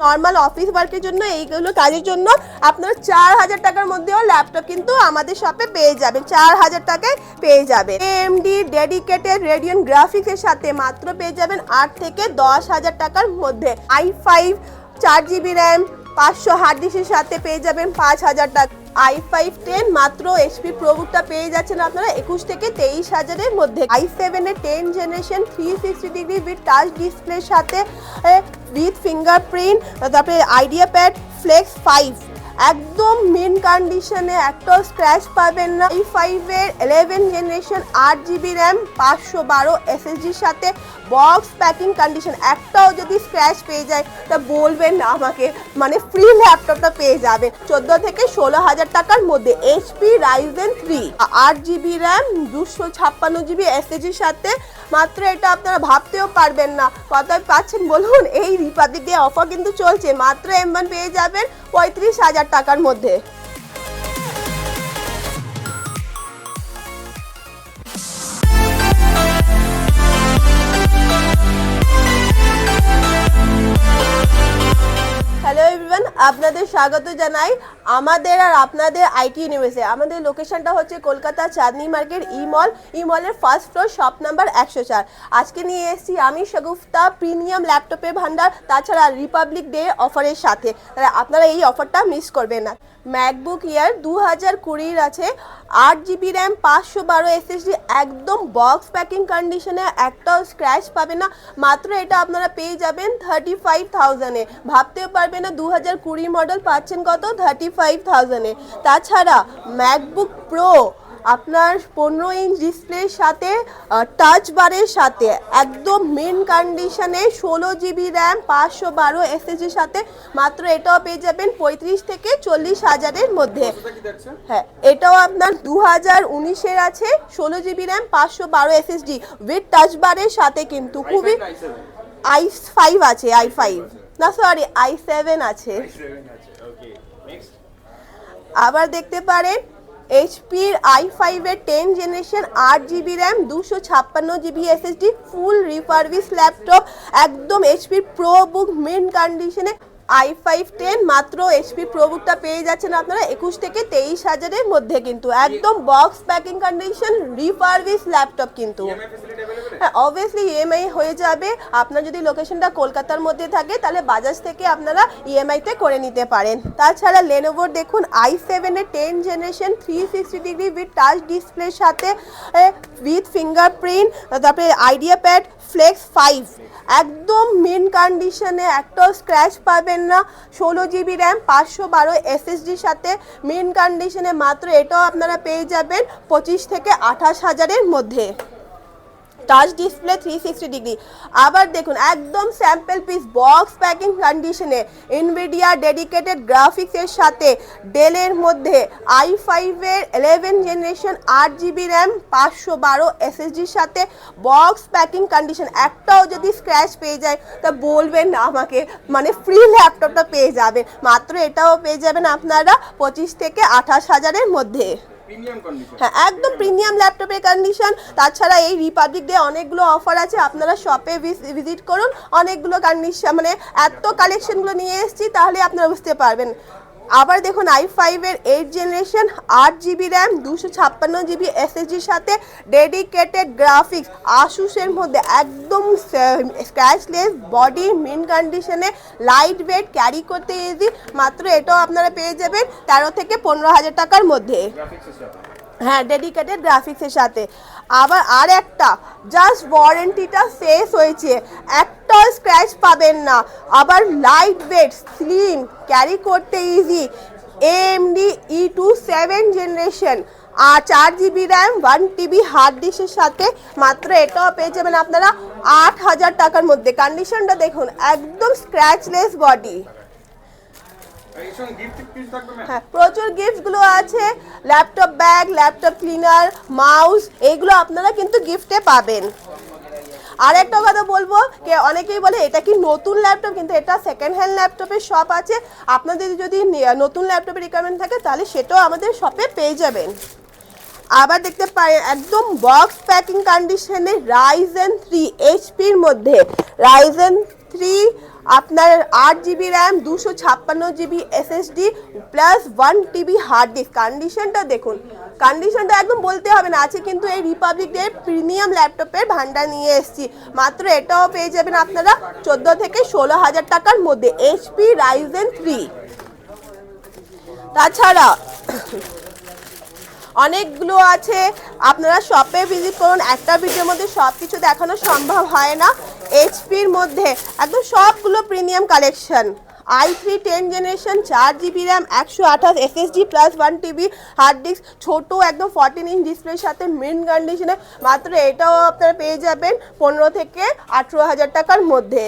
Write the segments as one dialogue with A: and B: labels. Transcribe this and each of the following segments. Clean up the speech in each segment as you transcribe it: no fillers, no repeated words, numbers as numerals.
A: Normal office ওয়ার্কের জন্য এইগুলো কাজের জন্য আপনারা 4000 টাকার মধ্যেও ল্যাপটপ কিন্তু আমাদের শপে পেয়ে যাবেন। 4000 টাকায় পেয়ে যাবেন। AMD ডেডিকেটেড রেডিয়ন গ্রাফিক্সের সাথে মাত্র পেয়ে যাবেন 8 থেকে 10,000 টাকার মধ্যে। i5 4GB র্যাম 500 হার্ড ডিস্কের সাথে পেয়ে যাবেন 5000 টাকা। i5 10 মাত্র এইচপি প্রোবুকটা পেয়ে যাচ্ছেন আপনারা 21 থেকে 23,000 এর মধ্যে। i7 এর 10 জেনারেশন 360 ডিগ্রি উইথ টাচ ডিসপ্লের সাথে উইথ ফিঙ্গারপ্রিন্ট, তারপরে আইডিয়া প্যাড ফ্লেক্স 5 একদম মেন কন্ডিশনে, একটা স্ক্র্যাচ পাবেন না। i5 এর 11 জেনারেশন 8GB র্যাম 512 SSDর সাথে বক্স প্যাকিং কন্ডিশন, একটাও যদি স্ক্র্যাচ পেয়ে যায় তা বলবেন না আমাকে, মানে ফ্রি ল্যাপটপটা পেয়ে যাবে 14 থেকে 16,000 টাকার মধ্যে। HP Ryzen 3 8GB RAM 256GB SSDর সাথে মাত্র, এটা আপনারা ভাবতেও পারবেন না কত পাচ্ছেন বলুন। এই রিপাবলিক ডে অফার কিন্তু চলছে, মাত্র M1 পেয়ে যাবেন 35,000 টাকার মধ্যে। হ্যালো এভরিওয়ান, আপনাদের স্বাগত জানাই আমাদের আর আপনাদের আইটি ইউনিভার্সিটি। আমাদের লোকেশনটা হচ্ছে কলকাতা চাঁদনি মার্কেট ই মলের ফার্স্ট ফ্লোর, শপ নাম্বার 104। আজকে নিয়ে এসেছি আমি শাগুফতা প্রিমিয়াম ল্যাপটপের ভান্ডার, তাছাড়া রিপাবলিক ডে অফারের সাথে। তাহলে আপনারা এই অফারটা মিস করবেন না। ম্যাকবুক এয়ার 2020 আছে, 8GB র্যাম 512 SSD, একদম বক্স প্যাকিং কন্ডিশনে, একটাও স্ক্র্যাচ পাবে না। মাত্র এটা আপনারা পেয়ে যাবেন 35,000-এ। ভাবতেও পারবেন না 2020 মডেল পাচ্ছেন কত, 35,000-এ। তাছাড়া ম্যাকবুক প্রো আপনার 15 ইঞ্চ ডিসপ্লের সাথে টাচ বারের সাথে একদম মেন কন্ডিশনে 16GB র্যাম 512 SSDর সাথে মাত্র এটাও পেয়ে যাবেন 35 থেকে 40,000-এর মধ্যে। হ্যাঁ, এটাও আপনার 2019-এর আছে, 16GB RAM 512 SSD with touch বারের সাথে, কিন্তু খুবই i5 আছে, i5 না সরি i7 আছে। আবার দেখতে পারেন এইচপির i5 এর 10 generation 8GB RAM 256GB SSD ফুল রিফারবিশ ল্যাপটপ, একদম এইচপির প্রোবুক মেন কন্ডিশনে। i5 10 মাত্র এইচপি প্রোবুকটা পেয়ে যাচ্ছেন আপনারা 21 থেকে 23,000-এর মধ্যে, কিন্তু একদম box packing condition refurbish laptop. কিন্তু হ্যাঁ, অবভিয়াসলি ইএমআই হয়ে যাবে। আপনার যদি লোকেশনটা কলকাতার মধ্যে থাকে তাহলে বাজাজ থেকে আপনারা ইএমআইতে করে নিতে পারেন। তাছাড়া লেনোভোর দেখুন i7 এর 10 জেনারেশন 360 ডিগ্রি উইথ টাচ ডিসপ্লের সাথে উইথ ফিঙ্গারপ্রিন্ট, তারপরে আইডিয়া প্যাড ফ্লেক্স 5 একদম মেন কন্ডিশনে, একটাও স্ক্র্যাচ পাবেন না। 16GB র্যাম 512 SSDর সাথে মেন কন্ডিশনে, মাত্র এটাও আপনারা পেয়ে যাবেন 25 থেকে 28,000-এর মধ্যে। Touch display 360 degree. আবার দেখুন একদম স্যাম্পল পিস বক্স প্যাকিং কন্ডিশনে এনভিডিয়া ডেডিকেটেড গ্রাফিক্সের সাথে ডেলের মধ্যে i5 এর 11 জেনারেশন 8GB র্যাম 512 SSDর সাথে বক্স প্যাকিং কন্ডিশন, একটাও যদি স্ক্র্যাচ পেয়ে যায় তা বলবেন না আমাকে, মানে ফ্রি ল্যাপটপটা পেয়ে যাবেন। মাত্র এটাও পেয়ে যাবেন আপনারা 25 থেকে 28,000-এর মধ্যে। হ্যাঁ, একদম প্রিমিয়াম ল্যাপটপের কন্ডিশন। তাছাড়া এই রিপাবলিক ডে অনেকগুলো অফার আছে, আপনারা শপে ভিজিট করুন। অনেকগুলো কন্ডিশন, মানে এত কালেকশনগুলো নিয়ে এসেছি, তাহলে আপনারা বুঝতে পারবেন। আবার দেখুন i5 এর 8 জেনারেশন 8GB র্যাম 256GB SSDর সাথে ডেডিকেটেড গ্রাফিক্স, আসুসের মধ্যে একদম স্ক্র্যাচলেস বডি মেন কন্ডিশনে, লাইট ওয়েট, ক্যারি করতে ইজি। মাত্র এটাও আপনারা পেয়ে যাবেন 13 থেকে 15,000 টাকার মধ্যে। হ্যাঁ, ডেডিকেটেড গ্রাফিক্সের সাথে। আবার আর একটা জাস্ট ওয়ারেন্টিটা শেষ হয়েছে, একটা স্ক্র্যাচ পাবেন না। আবার লাইট ওয়েট, স্লিম, ক্যারি করতে ইজি, AMD E2 7 জেনারেশন আর 4GB র্যাম 1TB হার্ড ডিস্কের সাথে মাত্র এটাও পেয়ে যাবেন আপনারা 8,000 টাকার মধ্যে। কন্ডিশনটা দেখুন একদম স্ক্র্যাচলেস বডি। হ্যাঁ, প্রচুর গিফটগুলো আছে, laptop bag, laptop cleaner, mouse, এইগুলো আপনারা কিন্তু গিফটে পাবেন। আর একটা কথা বলবো, কে অনেকেই বলে এটা কি নতুন ল্যাপটপ, কিন্তু এটা সেকেন্ড হ্যান্ড ল্যাপটপের শপ আছে। আপনাদের যদি নতুন ল্যাপটপের রিকোয়ারমেন্ট থাকে তাহলে সেটাও আমাদের শপে পেয়ে যাবেন। আবার দেখতে পাই একদম বক্স প্যাকিং কন্ডিশনে Ryzen 3 এইচপির মধ্যে Ryzen 3 আপনার 8 GB RAM 256 GB SSD plus 1 TB hard disk. কন্ডিশনটা দেখুন, কন্ডিশনটা একদম বলতে হবে না, আছে কিন্তু এই রিপাবলিক ডে প্রিমিয়াম ল্যাপটপের ভান্ডার নিয়ে এসেছি। মাত্র এটাও পেয়ে যাবেন আপনারা 14 থেকে 16,000 টাকার মধ্যে, HP Ryzen 3। তাছাড়া অনেকগুলো আছে, আপনারা শপে ভিজিট করুন, একটা ভিডিওর মধ্যে সব কিছু দেখানো সম্ভব হয় না। এইচপির মধ্যে একদম সবগুলো premium collection. i3 10 generation 4 GB RAM 128 SSD plus 1 TB hard disk, ছোট একদম 14 ইঞ্চ ডিসপ্লের সাথে মিন কন্ডিশনে। মাত্র এটাও আপনারা পেয়ে যাবেন 15 থেকে 18,000 টাকার মধ্যে।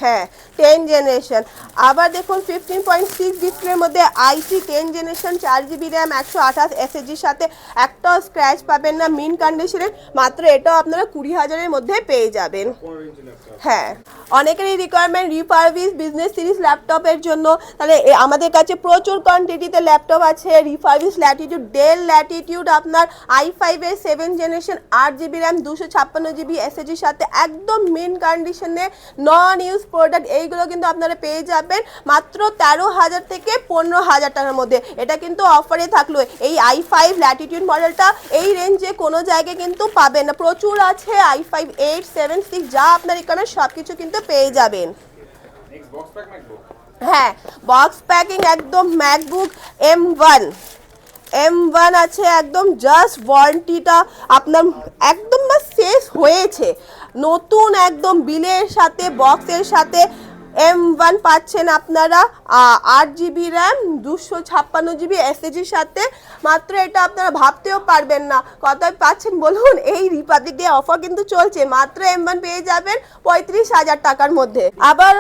A: হ্যাঁ, 10 জেনারেশন। আবার দেখুন 15.6 ডিসপ্লের মধ্যে i3 10 জেনারেশন 4 GB র্যাম 128 SSDর সাথে একটাও স্ক্র্যাচ পাবেন না, মিন কন্ডিশনে। মাত্র এটাও আপনারা 20,000-এর মধ্যে পেয়ে যাবেন। হ্যাঁ, অনেকেরই রিকোয়ারমেন্ট রিফারবিশ বিজনেস সিরিজ ল্যাপটপের জন্য, তাহলে আমাদের কাছে প্রচুর কোয়ান্টিটিতে ল্যাপটপ আছে। রিফারবিশ ল্যাটিটিউড, ডেল ল্যাটিটিউড আপনার i5-এর 7 জেনারেশন 8 GB র্যাম 256 GB SSDর সাথে একদম মিন কন্ডিশনে, নন ইউজ প্রোডাক্ট, এইগুলো কিন্তু আপনারা পেয়ে যাবেন মাত্র 13,000 থেকে 15,000 টাকার মধ্যে। এটা কিন্তু অফারে থাকলো। এই i5 ল্যাটিটিউড মডেলটা এই রেঞ্জে কোনো জায়গায় কিন্তু পাবেন না, প্রচুর আছে। i5 8, 7, 6 যা আপনার রিকোয়ারমেন্ট সব কিছু কিন্তু পেয়ে যাবেন। হ্যাঁ, বক্স প্যাকিং একদম ম্যাকবুক M1 আছে, একদম জাস্ট ওয়ারেন্টিটা আপনার একদম শেষ হয়েছে, নতুন একদম বিলের সাথে বক্সের সাথে M1 পাচ্ছেন আপনারা 8 GB র্যাম 256 GB SSDর সাথে। মাত্র এটা আপনারা ভাবতেও পারবেন না কতই পাচ্ছেন বলুন। এই রিপাবলিক ডে অফার কিন্তু চলছে, মাত্র M1 পেয়ে যাবেন 35,000 টাকার মধ্যে। আবার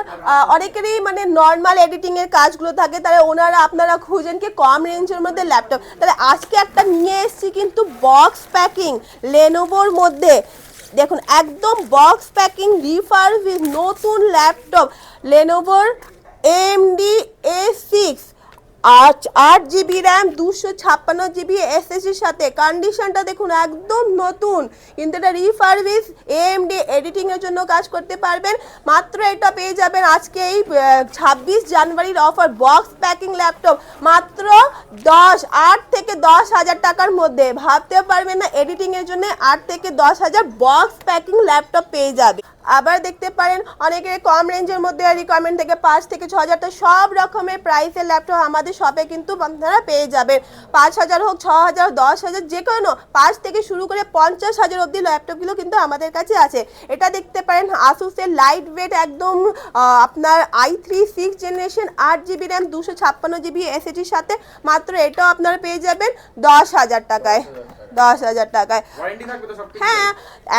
A: অনেকেরই মানে নর্মাল এডিটিং এর কাজগুলো থাকে, তাহলে ওনারা আপনারা খুঁজেন কি কম রেঞ্জের মধ্যে ল্যাপটপ, তাহলে আজকে একটা নিয়ে এসেছি কিন্তু বক্স প্যাকিং লেনোভোর মধ্যে। দেখুন একদম বক্স প্যাকিং রিফারবিশ নতুন ল্যাপটপ লেনোভোর AMD A6 8 GB RAM 256 GB SSDর সাথে। কন্ডিশনটা দেখুন একদম নতুন, কিন্তু এটা রিফারবিশ AMD এডিটিং এর জন্য কাজ করতে পারবেন। মাত্র এটা পেয়ে যাবেন আজকে এই 26 জানুয়ারির অফার বক্স প্যাকিং ল্যাপটপ মাত্র 8 থেকে 10,000 টাকার মধ্যে। ভাবতে পারবেন না, এডিটিং এর জন্য 8 থেকে 10,000 বক্স প্যাকিং ল্যাপটপ পেয়ে যাবে। আবার দেখতে পারেন অনেকের কম রেঞ্জের মধ্যে রিকোয়ারমেন্ট থেকে 5 থেকে 6,000 টাকা সব রকমের প্রাইসের ল্যাপটপ আমাদের শপে কিন্তু আপনারা পেয়ে যাবেন। 5,000 হোক, 6,000, 10,000, যে কোনো 5 থেকে শুরু করে 50,000 অবধি ল্যাপটপগুলো কিন্তু আমাদের কাছে আছে। এটা দেখতে পারেন আসুসের লাইট ওয়েট একদম আপনার i3 6 generation 8 GB RAM 256 GB SSDর সাথে। মাত্র এটাও আপনারা পেয়ে যাবেন 10,000 টাকায়। 10,000 টাকায়। হ্যাঁ,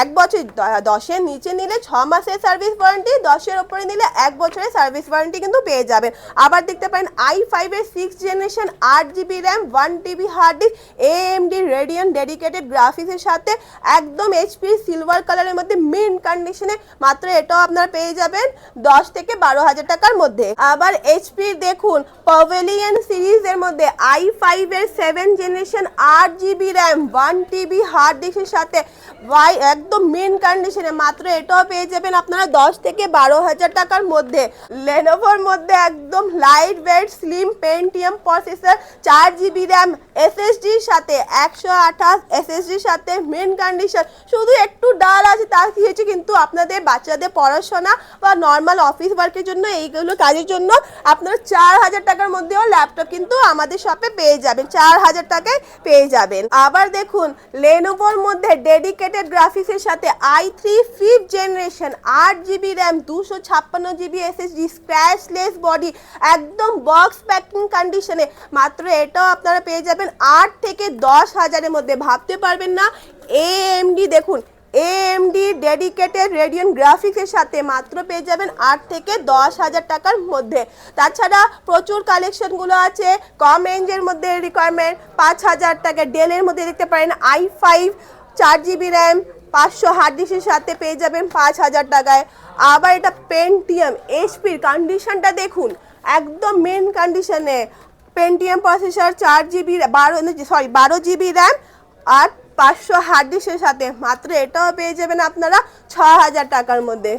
A: 1 বছর 10-এর নিচে নিলে 6 মাসের সার্ভিস ওয়ারেন্টি, 10-এর ওপরে নিলে 1 বছরের সার্ভিস ওয়ারেন্টি কিন্তু পেয়ে যাবেন। আবার দেখতে পারেন i5-এর 6 generation 8 GB RAM 1 TB hard disk AMD Radeon dedicated গ্রাফিক্সের সাথে একদম HP সিলভার কালারের মধ্যে মিন কন্ডিশনে। মাত্র এটাও আপনারা পেয়ে যাবেন 10 থেকে 12,000 টাকার মধ্যে। আবার HP দেখুন প্যাভিলিয়ন সিরিজের মধ্যে i5-এর 7 generation 8 GB RAM 1 TB hard ডিস্কের সাথে একদম মিন কন্ডিশনে। মাত্র এটাও পেয়ে যাবেন আপনারা 10 থেকে 12,000 টাকার মধ্যে। লেনোভোর মধ্যে একদম light weight slim Pentium processor 4 GB RAM SSDর সাথে 128 SSDর সাথে মিন কন্ডিশন। শুধু একটু ডাল আছে, তার কি হয়েছে, কিন্তু আপনাদের বাচ্চাদের পড়াশোনা বা নর্মাল অফিস ওয়ার্কের জন্য এইগুলো কাজের জন্য আপনারা 4,000 টাকার মধ্যেও ল্যাপটপ কিন্তু আমাদের শপে পেয়ে যাবেন, 4,000 টাকায় পেয়ে যাবেন। আবার দেখুন লেনোভোর মধ্যে ডেডিকেটেড গ্রাফিক্সের সাথে i3 5th generation 8 GB RAM 256 GB SSD scratchless body একদম বক্স প্যাকিং কন্ডিশনে। মাত্র এটাও আপনারা পেয়ে যাবেন 8 থেকে 10,000-এর মধ্যে। ভাবতে পারবেন না, AMD দেখুন AMD ডেডিকেটেড রেডিয়ন গ্রাফিক্সের সাথে মাত্র পেয়ে যাবেন 8 থেকে 10,000 টাকার মধ্যে। তাছাড়া প্রচুর কালেকশনগুলো আছে কম রেঞ্জের মধ্যে রিকোয়ারমেন্ট 5,000 টাকা। ডেলের মধ্যে দেখতে পারেন i5 4 GB র্যাম 500 হার্ড ডিস্কের সাথে পেয়ে যাবেন 5,000 টাকায়। আবার এটা পেন্টিয়াম HPর কন্ডিশনটা দেখুন একদম মেন কন্ডিশনে। Pentium processor 4 GB 12 GB RAM আর 500 হার্ড ডিস্কের সাথে। মাত্র এটাও পেয়ে যাবেন আপনারা 6,000 টাকার মধ্যে।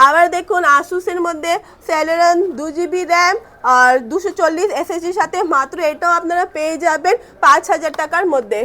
A: আবার দেখুন আসুসের মধ্যে সেলেরন 2GB র্যাম আর 240 SSDর সাথে মাত্র এটাও আপনারা পেয়ে যাবেন 5000 টাকার মধ্যে।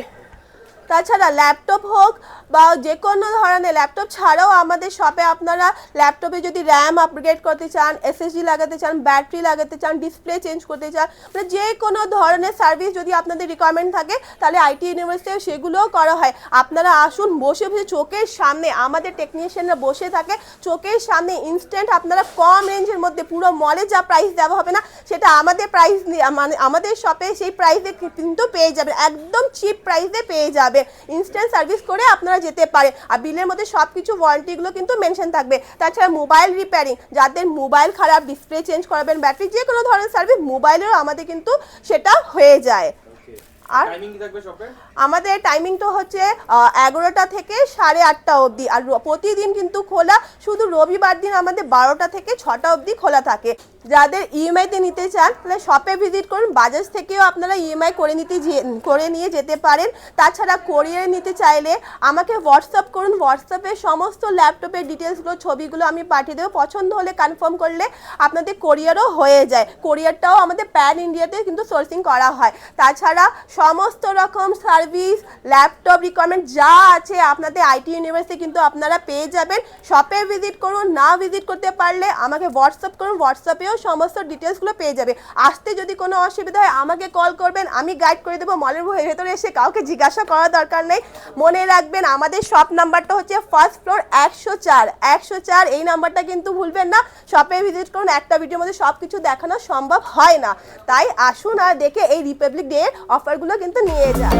A: তাছাড়া ল্যাপটপ হোক বা যে কোনো ধরনের ল্যাপটপ ছাড়াও আমাদের শপে আপনারা ল্যাপটপে যদি র্যাম আপগ্রেড করতে চান, এসএসডি লাগাতে চান, ব্যাটারি লাগাতে চান, ডিসপ্লে চেঞ্জ করতে চান, মানে যে কোনো ধরনের সার্ভিস যদি আপনাদের রিকোয়ারমেন্ট থাকে তাহলে আইটি ইউনিভার্সিটি সেগুলোও করা হয়। আপনারা আসুন, বসে বসে চোখের সামনে আমাদের টেকনিশিয়ানরা বসে থাকে, চোখের সামনে ইনস্ট্যান্ট আপনারা কম রেঞ্জের মধ্যে পুরো মলে যা প্রাইস দেওয়া হবে না সেটা আমাদের প্রাইস মানে আমাদের শপে সেই প্রাইসে কিন্তু পেয়ে যাবেন, একদম চিপ প্রাইসে পেয়ে যাবে। ইনস্ট্যান্ট সার্ভিস করে আপনারা যেতে পারেন। আর বিলের মধ্যে সব কিছু ওয়ারেন্টিগুলো কিন্তু মেনশন থাকবে। তাছাড়া মোবাইল রিপেয়ারিং, যাদের মোবাইল খারাপ, ডিসপ্লে চেঞ্জ করাবেন, ব্যাটারি, যে কোনো ধরনের সার্ভিস মোবাইলেরও আমাদের কিন্তু সেটা হয়ে যায়। আর আমাদের টাইমিংটা হচ্ছে 11টা থেকে 8:30 অবধি, আর প্রতিদিন কিন্তু খোলা, শুধু রবিবার দিন আমাদের 12টা থেকে 6টা অবধি খোলা থাকে। যাদের ইএমআইতে নিতে চান তাহলে শপে ভিজিট করুন, বাজাজ থেকেও আপনারা ইএমআই করে নিয়ে যেতে পারেন। তাছাড়া কোরিয়ারে নিতে চাইলে আমাকে হোয়াটসঅ্যাপ করুন, হোয়াটসঅ্যাপে সমস্ত ল্যাপটপের ডিটেলসগুলো, ছবিগুলো আমি পাঠিয়ে দেবো। পছন্দ হলে কনফার্ম করলে আপনাদের কোরিয়ারও হয়ে যায়। কোরিয়ারটাও আমাদের প্যান ইন্ডিয়াতে কিন্তু সোর্সিং করা হয়। তাছাড়া সমস্ত রকম সার্ভিস, ল্যাপটপ রিকোয়ারমেন্ট যা আছে আপনাদের আইটি ইউনিভার্সিটি কিন্তু আপনারা পেয়ে যাবেন। শপে ভিজিট করুন, না ভিজিট করতে পারলে আমাকে হোয়াটসঅ্যাপ করুন, হোয়াটসঅ্যাপেও সমস্ত ডিটেলসগুলো পেয়ে যাবে। আসতে যদি কোনো অসুবিধা হয় আমাকে কল করবেন, আমি গাইড করে দেবো। মলের ভেতরে এসে কাউকে জিজ্ঞাসা করার দরকার নেই। মনে রাখবেন আমাদের শপ নাম্বারটা হচ্ছে ফার্স্ট ফ্লোর 104 এই নাম্বারটা কিন্তু ভুলবেন না। শপে ভিজিট করুন, একটা ভিডিওর মধ্যে সব কিছু দেখানো সম্ভব হয় না, তাই আসুন আর দেখে এই রিপাবলিক ডে অফারগুলো কিন্তু নিয়ে যান।